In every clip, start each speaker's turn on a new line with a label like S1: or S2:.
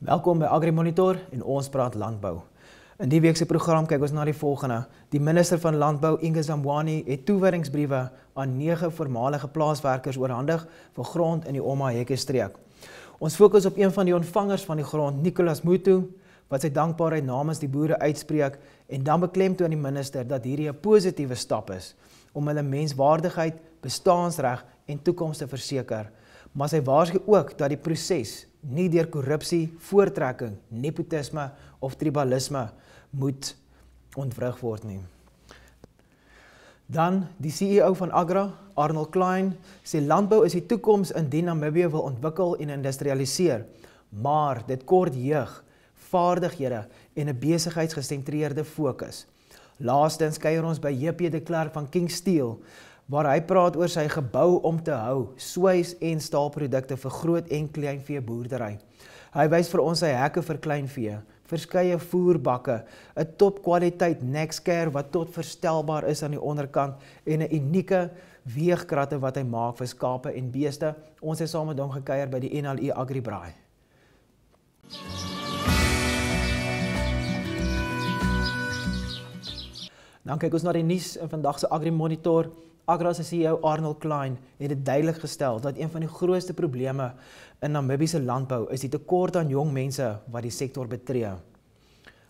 S1: Welkom by AgriMonitor en ons praat landbou. In die week se program kyk ons na die volgende. Die minister van Landbou, Inge Zamwani, het toewydingsbriewe aan 9 voormalige plaaswerkers oorhandig vir grond in die Omaheke streek. Ons fokus op een van die ontvangers van die grond, Nicholas Mutu, wat sy dankbaarheid namens die boere uitspreek en dan beklemtoon die minister dat hierdie 'n positiewe stap is om hulle menswaardigheid, bestaansreg en toekoms te verseker. Maar sy waarsku ook dat die proses nie deur korrupsie, voortrekking, nepotisme of tribalisme moet ontwrig word nie. Dan die CEO van Agra, Arnold Klein, sê landbou is die toekoms indien Namibië wil ontwikkel en industrialiseer, maar dit kort jeug, vaardighede en 'n besigheidsgesentreerde fokus. Laastens kuier ons by JP de Klerk van King Steel, waar hy praat oor sy gebou om te hou, swys en staalprodukte vir groot en kleinvee boerdery. Hy wys vir ons sy hekke vir kleinvee, verskeie voerbakke, 'n topkwaliteit Nexcare wat tot verstelbaar is aan die onderkant en 'n unieke weegkratte wat hy maak vir skape en beeste. Ons het saam met hom gekuier by die NLE Agribraai. Dan kyk ons na die nuus in vandag se AgriMonitor. Agra se CEO Arnold Klein het dit duidelik gestel dat een van die grootste probleme in Namibië se landbou is die tekort aan jong mense wat die sektor betree.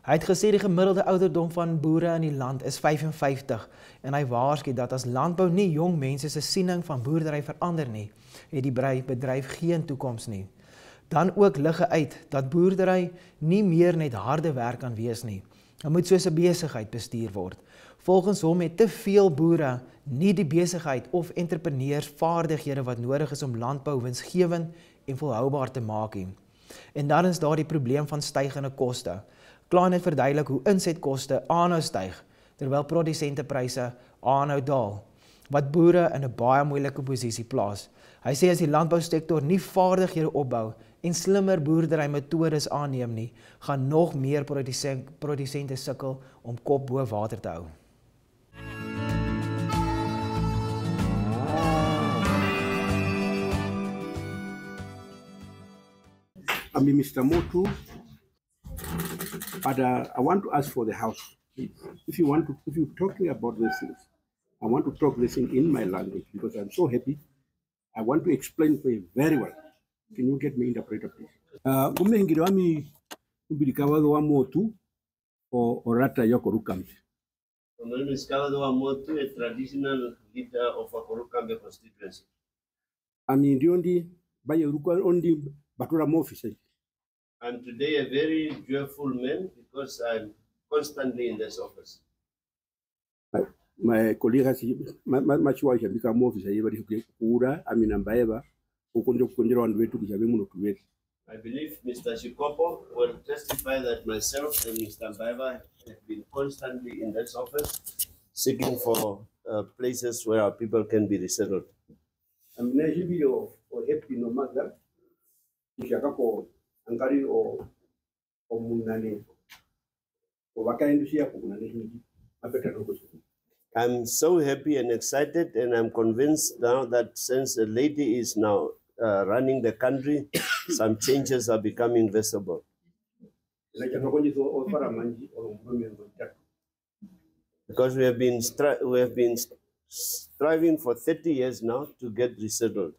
S1: Hy het gesê die gemiddelde ouderdom van boere in die land is 55 en hy waarsku dat as landbou nie jong mense se siening van boerdery verander nie, het die bedryf geen toekoms nie. Dan ook lig hy uit dat boerdery nie meer net harde werk kan wees nie. Dit moet soos 'n besigheid bestuur word. Volgens hom het te veel boere nie die besigheid of entrepreneursvaardighede wat nodig is om landbou winsgewend en volhoubaar te maak nie. En dan is daar die probleem van stygende koste. Klein het verduidelik hoe insetkoste aanhou styg terwyl produsentepryse aanhou daal, wat boere in 'n baie moeilike posisie plaas. Hy sê as die landbousektor nie vaardighede opbou en slimmer boerderymetodes aanneem nie, gaan nog meer produsente sukkel om kop bo water te hou.
S2: I'm Mr. Motu, but I want to ask for the house. If you're talking about these things, I want to talk this in my language because I'm so happy. I want to explain for you very well. Can you get me interpreter, please? Umehingiri wami ubirikawado wa Motu o Orata Yokorukambe.
S3: My name is Kawado Wamotu, a traditional leader of Akorukambe constituency.
S2: Ami ndiondi bayeruka ondi batura office.
S3: I'm today a very joyful man because I'm constantly in this office.
S2: My colleagues, my child has become officer. Everybody kura amina mbaeva ukonde kukondera wandu wetu kujabe muno tuwetu.
S3: I believe Mr. Shikopo will testify that myself and Mr. Mbaiva have been constantly in this office seeking for places where our people can be resettled.
S2: Amina jibio o happy no matter ishakako angari o munane o wakaendusia kumunane hingi apeta noko.
S3: I'm so happy and excited, and I'm convinced now that since the lady is now running the country, some changes are becoming visible. Because we have been striving for 30 years now to get resettled.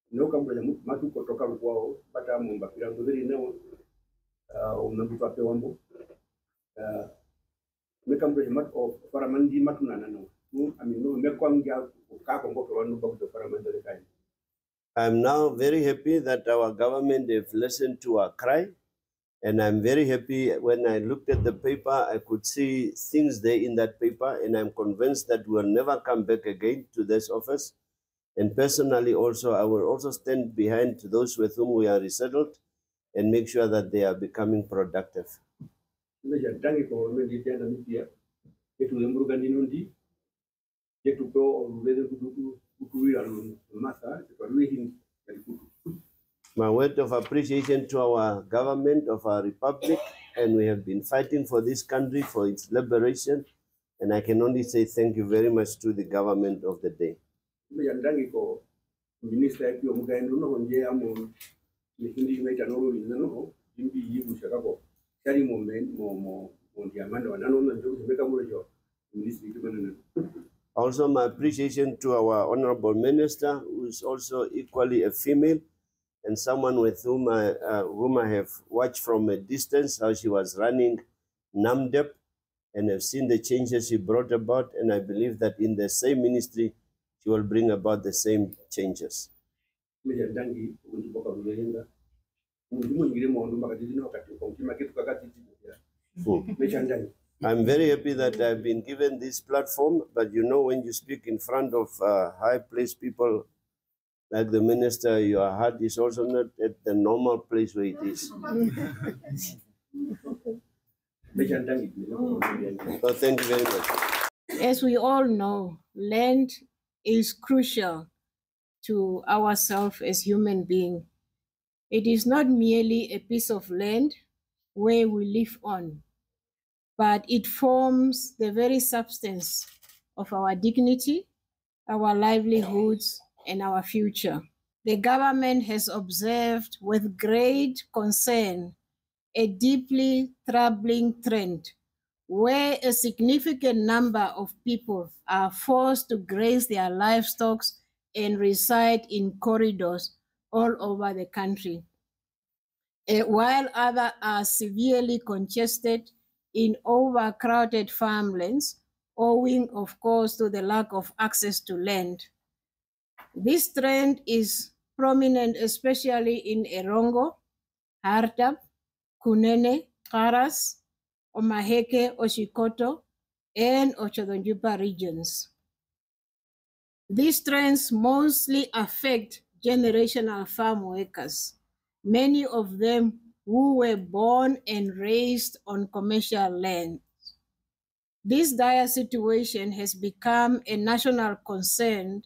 S2: No kambra matu kutoka kwao pata mumba kirango vile nao unambipa pe wambo mekambra matu faramandi matu nanano amino mekwanga ukakongo kwa wanu kwa faramandi kai.
S3: I'm now very happy that our government have listened to our cry, and I'm very happy when I looked at the paper I could see things there in that paper, and I'm convinced that we'll never come back again to this office. And personally also, I will also stand behind those with whom we are resettled and make sure that they are becoming productive. My word of appreciation to our government of our republic, and we have been fighting for this country for its liberation, and I can only say thank you very much to the government of the day.
S2: Minister
S3: Also, my appreciation to our honorable minister, who is also equally a female and someone with whom I have watched from a distance how she was running NAMDEP, and have seen the changes she brought about, and I believe that in the same ministry, she will bring about the same changes. I'm very happy that I've been given this platform, but you know, when you speak in front of high-placed people like the minister, your heart is also not at the normal place where it is. So thank you very much.
S4: As we all know, land is crucial to ourselves as human beings. It is not merely a piece of land where we live on, but it forms the very substance of our dignity, our livelihoods, and our future. The government has observed with great concern a deeply troubling trend where a significant number of people are forced to graze their livestock and reside in corridors all over the country, while others are severely congested in overcrowded farmlands, owing, of course, to the lack of access to land. This trend is prominent especially in Erongo, Hardap, Kunene, Karas, Omaheke, Oshikoto, and Ochodonjupa regions. These trends mostly affect generational farm workers, many of them who were born and raised on commercial land. This dire situation has become a national concern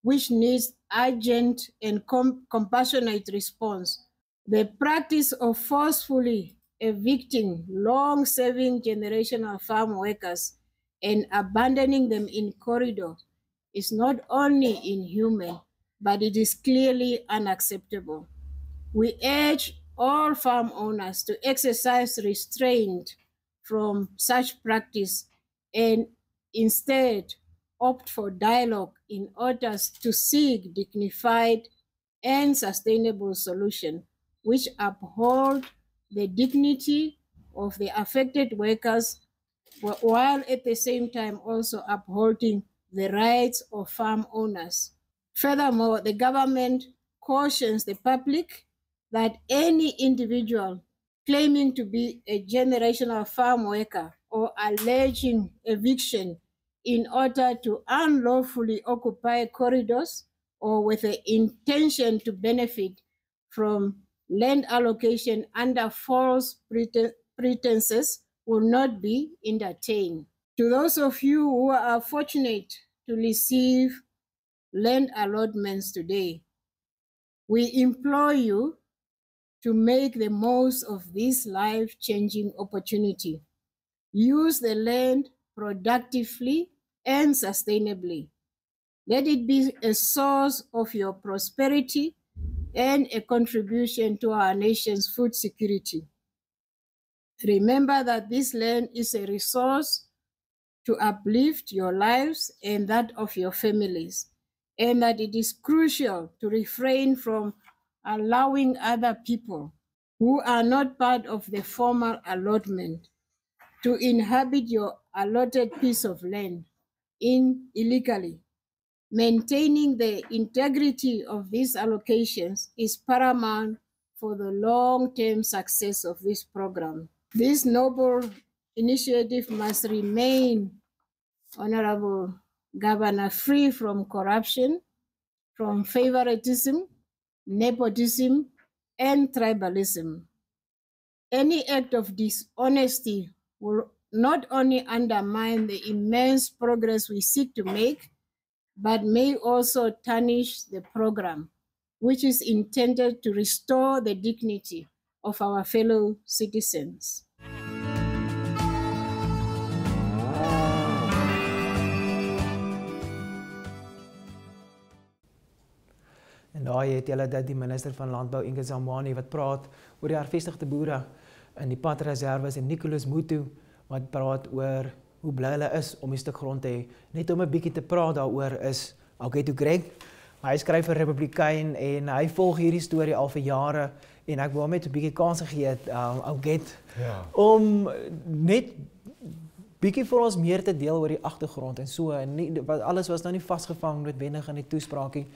S4: which needs urgent and compassionate response. The practice of forcefully evicting long-serving generational farm workers and abandoning them in corridors is not only inhuman, but it is clearly unacceptable. We urge all farm owners to exercise restraint from such practice and instead opt for dialogue in order to seek dignified and sustainable solutions which uphold the dignity of the affected workers while at the same time also upholding the rights of farm owners. Furthermore, the government cautions the public that any individual claiming to be a generational farm worker or alleging eviction in order to unlawfully occupy corridors or with the intention to benefit from land allocation under false pretenses will not be entertained. To those of you who are fortunate to receive land allotments today, we implore you to make the most of this life-changing opportunity. Use the land productively and sustainably. Let it be a source of your prosperity and a contribution to our nation's food security. Remember that this land is a resource to uplift your lives and that of your families, and that it is crucial to refrain from allowing other people who are not part of the formal allotment to inhabit your allotted piece of land illegally. Maintaining the integrity of these allocations is paramount for the long-term success of this program. This noble initiative must remain, Honorable Governor, free from corruption, from favoritism, nepotism, and tribalism. Any act of dishonesty will not only undermine the immense progress we seek to make, but may also tarnish the program. which is intended to restore the dignity of our fellow citizens.
S1: En daar het julle dat die minister van Landbou Inge Zamani wat praat oor die hervestigde boere in die padreserwes en Nicholas Mutu wat praat oor hoe bly hulle is om 'n stuk grond te hê. Net om 'n bietjie te praat daaroor is Augusto Greg. Hy skryf vir Republikein en hy volg hierdie storie al vir jare en ek wou hom net 'n bietjie kans gegee het Augusto om net bietjie vir ons meer te deel oor die agtergrond en so en nie, alles was nou nie vasgevang noodwendig in die toespraakie.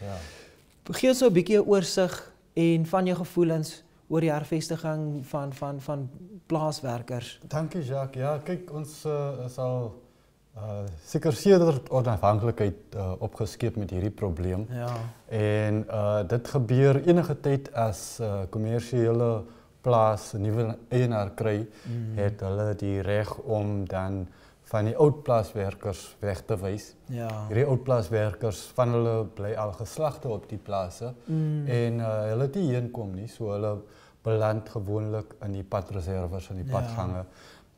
S1: Gee so 'n bietjie 'n oorsig en van jou gevoelens oor die hervestiging van plaaswerkers.
S5: Dankie Jacques. Ja, kyk, ons is al seker sedert onafhanklikheid opgeskep met hierdie probleem.
S1: Ja.
S5: En dit gebeur enige tyd as kommersiële plaas 'n nuwe eienaar kry, het hulle die reg om dan van die oud plaaswerkers weg te wys.
S1: Ja.
S5: Hierdie oud plaaswerkers van hulle bly al geslagte op die plase en hulle het nie heenkom nie, so hulle beland gewoonlik in die padreserwes en die padgange.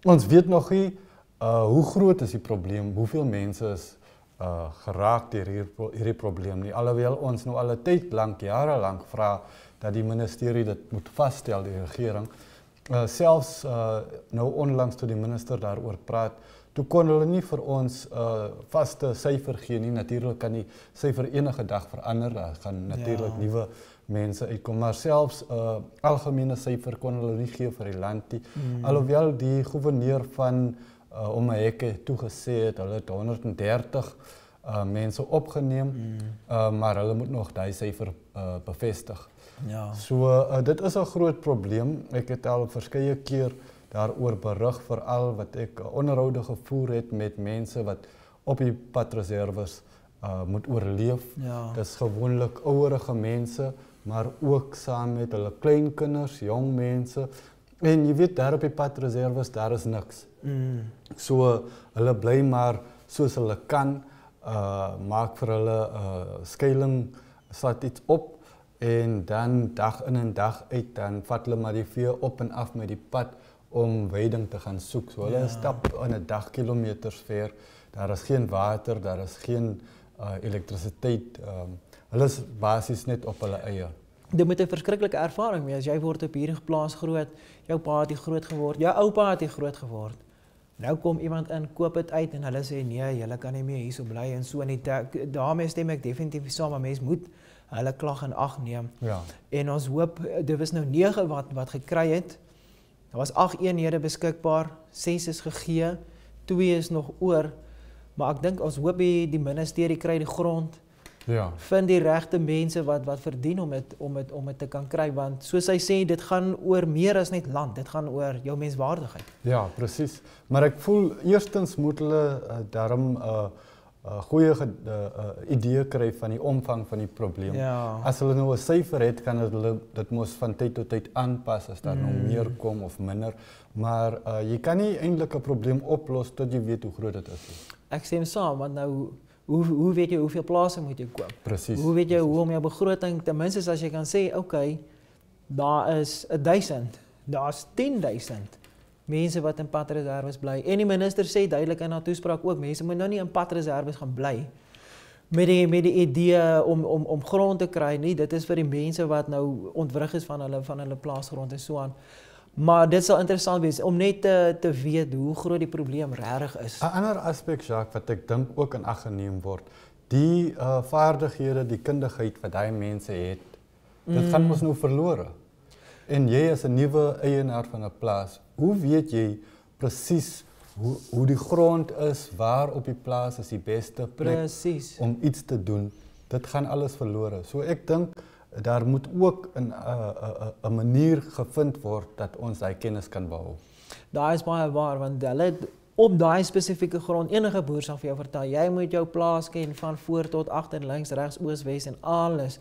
S5: Ons weet nog nie hoe groot is die probleem, hoeveel mense is geraak deur hierdie probleem nie, alhoewel ons nou al 'n tyd lank, jare lank vra dat die ministerie dit moet vasstel, die regering. Selfs nou onlangs toe die minister daaroor praat, toe kon hulle nie vir ons vaste syfer gee nie. Natuurlik kan die syfer enige dag verander, daar gaan natuurlik nuwe mense uitkom, maar selfs algemene syfer kon hulle nie gee vir die land nie. Alhoewel die gouverneur van Omaheke toegesê het, hulle het 130 mense opgeneem, maar hulle moet nog daai syfer bevestig.
S1: Ja.
S5: So dit is 'n groot probleem. Ek het al verskeie keer daaroor berig, veral wat ek onderhoude gevoer het met mense wat op die padreserwes moet oorleef.
S1: Ja.
S5: Dis gewoonlik ouerige mense, maar ook saam met hulle kleinkinders, jong mense. En jy weet, daar op die padreserwes, daar is niks. So hulle bly maar soos hulle kan, maak vir hulle skuiling, sat iets op, en dan dag in en dag uit, dan vat hulle maar die vee op en af met die pad om veiding te gaan soek. So hulle stap in 'n dag kilometers ver, daar is geen water, daar is geen elektrisiteit, hulle is basies net op hulle eie.
S1: Dit moet 'n verskriklike ervaring wees. Jy word op hierdie plaas groot, jou pa het hier groot geword, jou oupa het hier groot geword. Nou kom iemand in, koop dit uit en hulle sê nee, julle kan nie meer hierso bly en so en daarmee stem ek definitief saam, maar mens moet hulle klag in ag neem.
S5: Ja.
S1: En ons hoop, dit was nou 9 wat gekry het. Daar was 8 eenhede beskikbaar, 6 is gegee, 2 is nog oor. Maar ek dink ons hoop die ministerie kry die grond.
S5: Ja.
S1: Vind die regte mense wat verdien om dit te kan kry, want soos hy sê, dit gaan oor meer as net land, dit gaan oor jou menswaardigheid.
S5: Ja, presies. Maar ek voel eerstens moet hulle daarom goeie idee kry van die omvang van die probleem.
S1: Ja.
S5: As hulle nou 'n syfer het, kan hulle dit mos van tyd tot tyd aanpas as daar nou meer kom of minder, maar jy kan nie eintlik 'n probleem oplos tot jy weet hoe groot dit is.
S1: Ek stem saam, want nou hoe weet jy hoeveel plase moet jy koop?
S5: Presies.
S1: Hoe weet jy hoe om jou begroting, ten minste as jy kan sê, okay, daar is 1000, daar's 10,000 mense wat in padreserwes bly. En die minister sê duidelik in haar toespraak ook, mense moet nou nie in padreserwes gaan bly met die idee om grond te kry nie. Dit is vir die mense wat nou ontwrig is van hulle plaasgrond en so aan. Maar dit sal interessant wees om net te weet hoe groot die probleem regtig is.
S5: 'n ander aspek, Jacques, wat ek dink ook in ag geneem word, die vaardighede, die kundigheid wat daai mense het, dit gaan mos nou verlore. En jy as 'n nuwe eienaar van 'n plaas, hoe weet jy presies hoe die grond is, waar op die plaas is die beste plek om iets te doen? Dit gaan alles verlore. So ek dink daar moet ook 'n manier gevind word dat ons daai kennis kan behou.
S1: Daai is baie waar, want hulle op daai spesifieke grond, enige boer sal vir jou vertel, jy moet jou plaas ken van voor tot agter, links, regs, oos, wes en alles.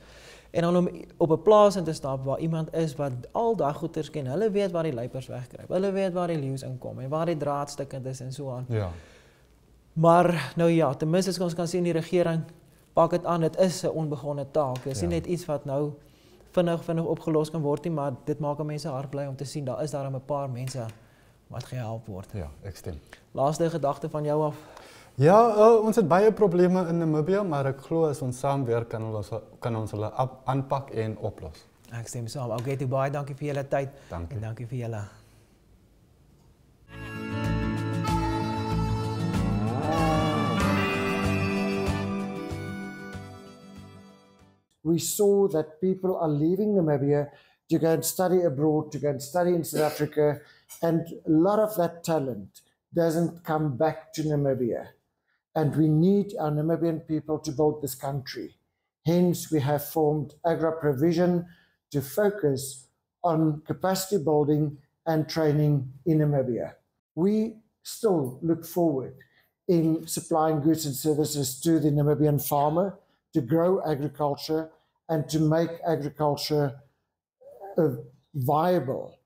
S1: En dan om op 'n plaas in te stap waar iemand is wat al daai goeters ken, hulle weet waar die luipers wegkruip, hulle weet waar die leeu's inkom en waar die draadstukke is en so aan.
S5: Ja.
S1: Maar nou ja, ten minste ons kan sien die regering pak dit aan, dit is 'n onbegonne taak. Dit is nie net iets wat nou vinnig opgelos kan word nie, maar dit maak mense hart bly om te sien daar is daar 'n paar mense wat gehelp word.
S5: Ja, ek stem.
S1: Laaste gedagte van jou af.
S5: Ja, ons het baie probleme in Namibië, maar ek glo as ons saamwerk kan ons hulle aanpak en oplos.
S1: Ek stem saam. Okay, toe baie dankie vir julle tyd.
S5: Dankie.
S1: En dankie vir julle.
S6: We saw that people are leaving Namibia to go and study abroad, to go and study in South Africa, and a lot of that talent doesn't come back to Namibia. And we need our Namibian people to build this country. Hence, we have formed Agra Provision to focus on capacity building and training in Namibia. We still look forward in supplying goods and services to the Namibian farmer to grow agriculture and to make agriculture a viable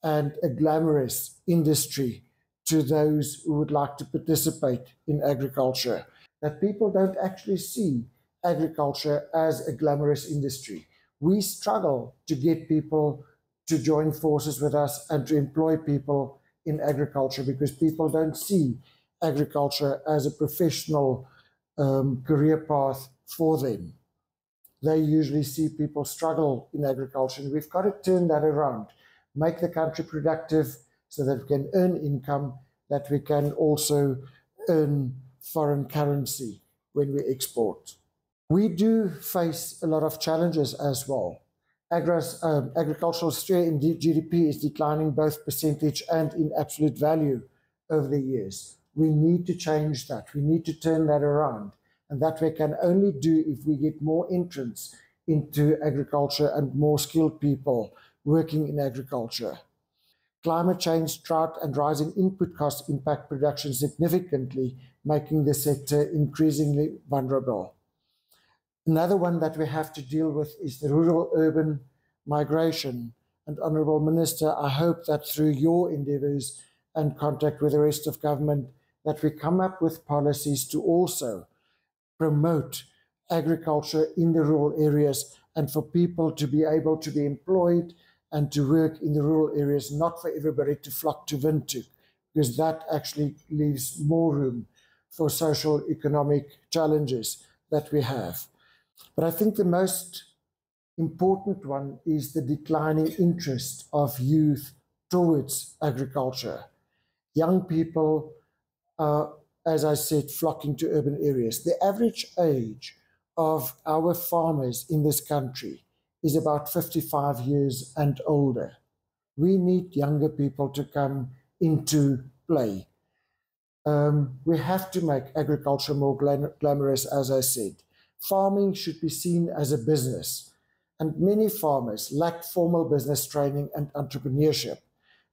S6: and a glamorous industry to those who would like to participate in agriculture. That people don't actually see agriculture as a glamorous industry. We struggle to get people to join forces with us and to employ people in agriculture because people don't see agriculture as a professional career path for them. They usually see people struggle in agriculture, and we've got to turn that around, make the country productive so that we can earn income, that we can also earn foreign currency when we export. We do face a lot of challenges as well. Agricultural share in GDP is declining both percentage and in absolute value over the years. We need to change that. We need to turn that around. And that we can only do if we get more entrants into agriculture and more skilled people working in agriculture. Climate change, drought, and rising input costs impact production significantly, making the sector increasingly vulnerable. Another one that we have to deal with is the rural-urban migration. And Honourable Minister, I hope that through your endeavours and contact with the rest of government, that we come up with policies to also promote agriculture in the rural areas and for people to be able to be employed and to work in the rural areas, not for everybody to flock to Windhoek, because that actually leaves more room for social economic challenges that we have. But I think the most important one is the declining interest of youth towards agriculture. Young people are, as I said, flocking to urban areas. The average age of our farmers in this country is about 55 years and older. We need younger people to come into play. We have to make agriculture more glamorous, as I said. Farming should be seen as a business, and many farmers lack formal business training and entrepreneurship,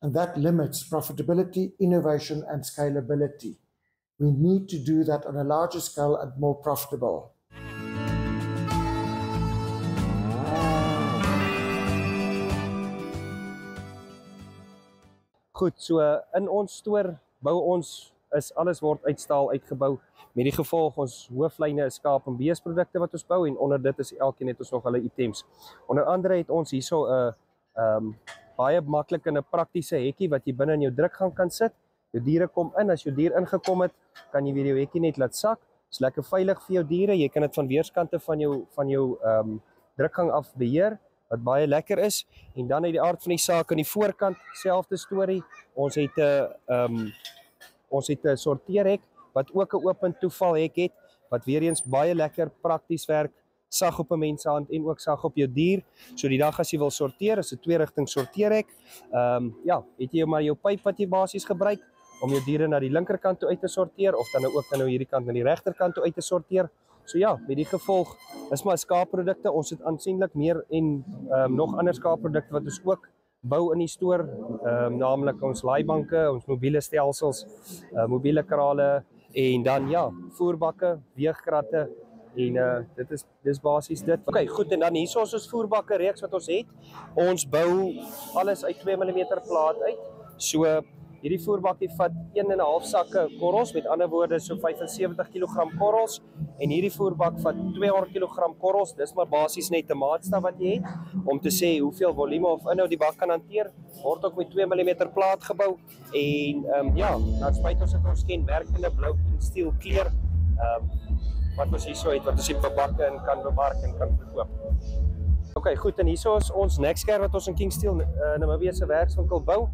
S6: and that limits profitability, innovation, and scalability. We need to do that on a larger scale and more profitable.
S7: Goed, so in ons stoor bou ons is alles word uit staal uitgebou. Met die gevolg ons hooflyne is skaap en beesprodukte wat ons bou en onder dit is elkeen het ons nog hulle items. Onder andere het ons hierso 'n baie maklik en 'n praktiese hekkie wat jy binne in jou drukgang kan sit. Jou diere kom in, as jou dier ingekom het, kan jy weer jou hekkie net laat sak. Is lekker veilig vir jou diere. Jy kan dit van weerskante van jou drukgang af beheer, wat baie lekker is. En dan uit die aard van die saak aan die voorkant, selfde storie. Ons het 'n sorteerhek wat ook 'n oop en toeval hek het, wat weer eens baie lekker prakties werk, sag op 'n mens se hand en ook sag op jou dier. So die dag as jy wil sorteer, is 'n 2-rigting sorteerhek. Ja, het jy maar jou pyp wat jy basies gebruik om jou diere na die linkerkant toe uit te sorteer of dan ook dan nou hierdie kant na die regterkant toe uit te sorteer. So ja, met die gevolg is maar skaapprodukte. Ons het aansienlik meer en nog ander skaapprodukte wat ons ook bou in die stoor, naamlik ons laaibanke, ons mobiele stelsels, mobiele krale en dan ja, voerbakke, weegkratte en dis basies dit. Okay, goed, en dan hierso is ons voerbakke reeks wat ons het. Ons bou alles uit 2 mm plaat uit. So Hierdie voerbakkie vat 1,5 sakke korrels, met ander woorde so 75 kg korrels, en hierdie voerbak vat 200 kg korrels. Dis maar basies net 'n maatstaf wat jy het om te sê hoeveel volume of inhoud die bak kan hanteer. Word ook met 2 mm plaat gebou, en ja, nou spyt ons het ons kenmerkende blou steel kleur wat ons hierso het, wat ons hier bebakke en kan bemark en kan verkoop. Ok, goed, en hierso is ons Nexcare wat ons in Kingsteel, Namibië se werkswinkel bou.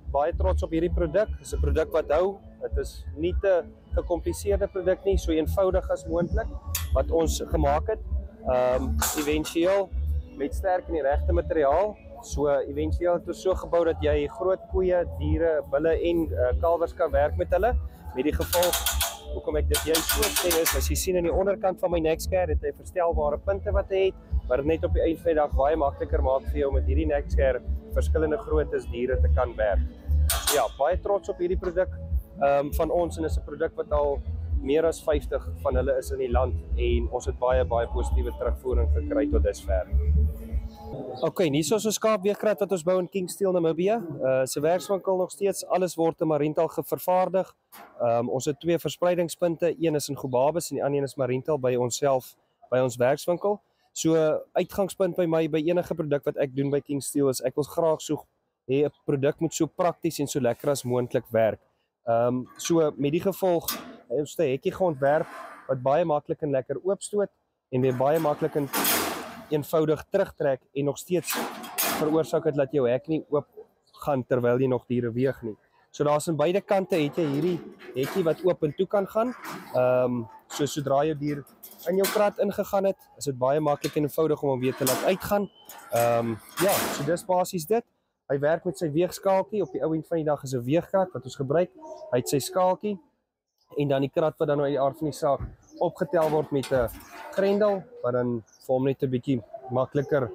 S7: Baie trots op hierdie produk. Dit is 'n produk wat hou. Dit is nie te gekompliseerde produk nie, so eenvoudig as moontlik wat ons gemaak het. Eventueel met sterk en die regte materiaal. So eventueel het ons so gebou dat jy groot koeie, diere, bulle en kalwers kan werk met hulle. Met die gevolg, hoekom ek dit juist so sê is, as jy sien aan die onderkant van my Nexcare, het hy verstelbare punte wat hy het, maar dit net op die einde van die dag baie makliker maak vir jou met hierdie Nexcare verskillende groottes diere te kan werk. Ja, baie trots op hierdie produk van ons, en is 'n produk wat al meer as 50 van hulle is in die land, en ons het baie positiewe terugvoering gekry tot dusver. Ok, hierso is ons skaapweegkrat wat ons bou in Kingsteel, Namibië. Se werkswinkel nog steeds, alles word in Mariental vervaardig. Ons het 2 verspreidingspunte, een is in Gobabis en die ander een is Mariental by onsself, by ons werkswinkel. So uitgangspunt by my, by enige produk wat ek doen by Kingsteel is, ek wil graag so hê 'n produk moet so prakties en so lekker as moontlik werk. So met die gevolg, ons het 'n hekkie geontwerp wat baie maklik en lekker oopstoot en weer baie maklik en eenvoudig terugtrek en nog steeds veroorsaak het dat jou hek nie oop gaan terwyl jy nog diere weeg nie. So daar's aan beide kante het jy hierdie hekkie wat oop en toe kan gaan. So sodra jou dier in jou krat ingegaan het, is dit baie maklik en eenvoudig om hom weer te laat uitgaan. Ja, so dis basies dit. Hy werk met sy weegskaaltjie. Op die ou end van die dag is 'n weegkrat wat ons gebruik. Hy het sy skaaltjie en dan die krat wat dan uit die aard van die saak opgetel word met 'n grendel wat dan vir hom net 'n bietjie makliker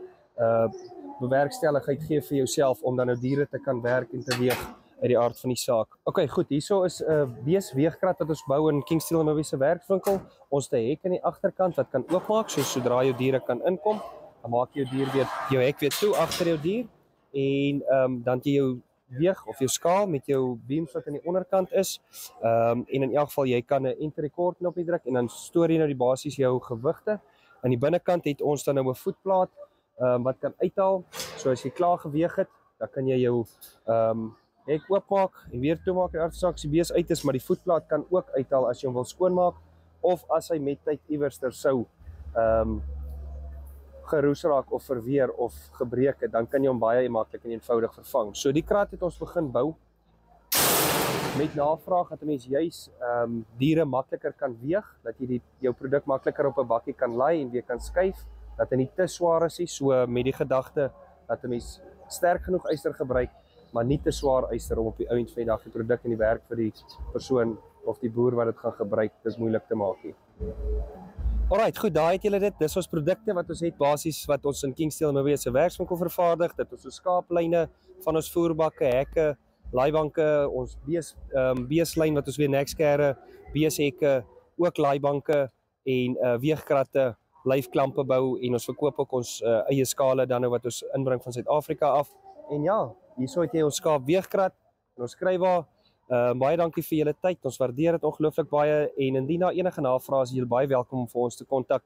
S7: bewerkstelligheid gee vir jouself om dan nou diere te kan werk en te weeg uit die aard van die saak. Ok, goed, hierso is 'n beesweegkrat wat ons bou in Kingsteel, Namibië se werkswinkel. Ons het 'n hek aan die agterkant wat kan oopmaak, so sodra jou diere kan inkom, dan maak jy jou hek weer toe agter jou dier. En dan jy jou weeg of jou skaal met jou beams wat aan die onderkant is. En in elk geval jy kan 'n enter record knoppie druk en dan stoor jy nou die basies jou gewigte. Aan die binnekant het ons dan nou 'n voetplaat wat kan uithaal. So as jy klaar geweeg het, dan kan jy jou hek oopmaak en weer toemaak as die bees uit is, maar die voetplaat kan ook uithaal as jy hom wil skoonmaak of as hy met tyd iewerster sou geroes raak of verweer of gebreek het, dan kan jy hom baie maklik en eenvoudig vervang. So die krat het ons begin bou met navraag dat 'n mens juis diere makliker kan weeg, dat jy jou produk makliker op 'n bakkie kan laai en weer kan skuif, dat hy nie te swaar is nie, so met die gedagte dat 'n mens sterk genoeg yster gebruik, maar nie te swaar yster om op die ouend van die dag die produk en die werk vir die persoon of die boer wat dit gaan gebruik, dis moeilik te maak nie. Alright, goed, daar het julle dit. Dis ons produkte wat ons het basies wat ons in Kingsteel, Namibië se werkswinkel vervaardig. Dit is ons skaaplyne van ons voerbakke, hekke, laaibanke, ons beeslyn wat ons weer Nexcare, beeshekke, ook laaibanke en weegkratte, lyfklampe bou en ons verkoop ook ons eie skale dan nou wat ons inbring van Suid-Afrika af. En ja, hierso het jy ons skaap weegkrat en ons skryfwa. Baie dankie vir julle tyd. Ons waardeer dit ongelooflik baie en indien daar enige navrae is, julle baie welkom om vir ons te kontak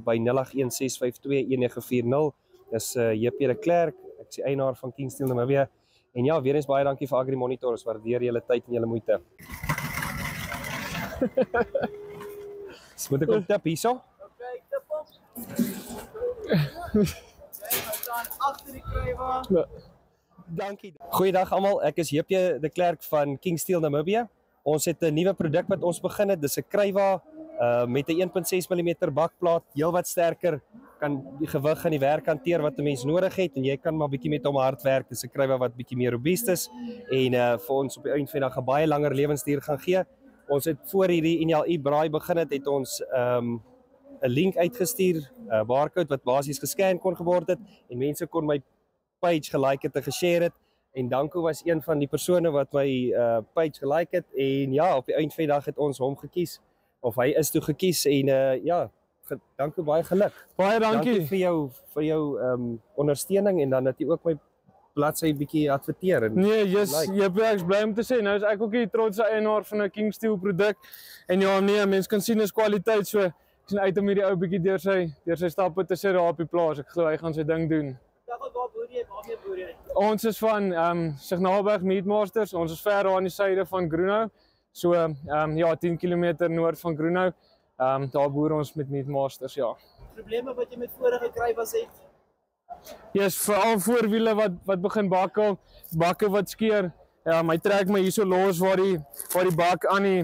S7: by 0816521940. Dis JP de Klerk, ek is die eienaar van Kingsteel, Namibië. En ja, weer eens baie dankie vir Agri Monitor. Ons waardeer julle tyd en julle moeite. Moet ek op tap hierso?
S1: Okay, tip op. Jy staan agter die kruiwa.
S7: Dankie. Goeiedag almal, ek is JP de Klerk van Kingsteel, Namibië. Ons het 'n nuwe produk wat ons begin het, dis 'n kruiwa met 'n 1.6 mm bakplaat, heel wat sterker, kan die gewig en die werk hanteer wat 'n mens nodig het en jy kan maar bietjie met hom hard werk. Dis 'n kruiwa wat bietjie meer robuust is en vir ons op die einde van die dag 'n baie langer lewensduur gaan gee. Ons het voor hierdie NLI braai begin het ons 'n link uitgestuur, 'n barcode wat basies gescan kon geword het en mense kon my page gelike het en geshare het en Danko was een van die persone wat my page gelike het en ja, op die eind van die dag het ons hom gekies of hy is toe gekies en ja, Danko baie geluk.
S1: Baie dankie
S7: vir jou ondersteuning en dan dat jy ook my bladsy bietjie adverteer en
S8: Nee, yes,
S7: like.
S8: ek is bly om te sê, nou is ek ook die trotse eienaar van 'n King Steel produk. En ja, nee, mense kan sien is kwaliteit, so ek sien uit om hierdie ou bietjie deur sy stappe te sit daar op die plaas. Ek glo hy gaan sy ding doen. Waarmee boer jy? Ons is van Signalberg Meatmasters. Ons is ver daar aan die suide van Groenhou. So ja, 10 km noord van Groenhou. Daar boer ons met Meatmasters, ja.
S1: Probleme wat jy met vorige kry was het?
S8: Yes, veral voorwiele wat begin bakkel, bakke wat skeer. Hy trek my hierso los waar die bak aan die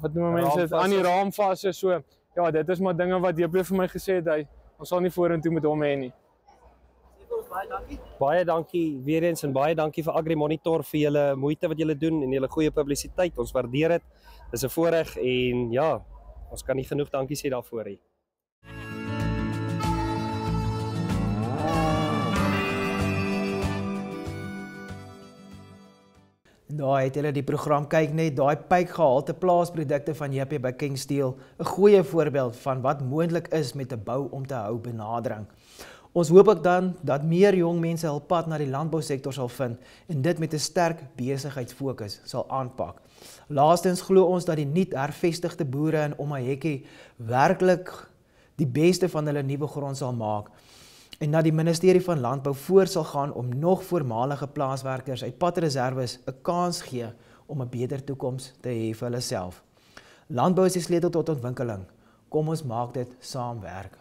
S8: wat noem mense dit, aan die raam vas is. So ja, dit is maar dinge wat JP vir my gesê het, ons sal nie vorentoe met hom hê nie.
S7: Baie dankie weer eens en baie dankie vir Agri Monitor vir julle moeite wat julle doen en julle goeie publisiteit. Ons waardeer dit. Dis 'n voorreg en ja, ons kan nie genoeg dankie sê daarvoor nie.
S1: Daar het hulle die program kyk net, daai pykgehalte plaasprodukte van JP by King Steel, 'n goeie voorbeeld van wat moontlik is met 'n bou om te hou benadering. Ons hoop ook dan dat meer jong mense hul pad na die landbousektor sal vind en dit met 'n sterk besigheidsfokus sal aanpak. Laastens glo ons dat die nuut hervestigde boere in Omaheki werklik die beste van hulle nuwe grond sal maak en dat die Ministerie van Landbou voort sal gaan om nog voormalige plaaswerkers uit padreserwes 'n kans gee om 'n beter toekoms te hê vir hulle self. Landbou is die sleutel tot ontwikkeling. Kom ons maak dit saamwerk.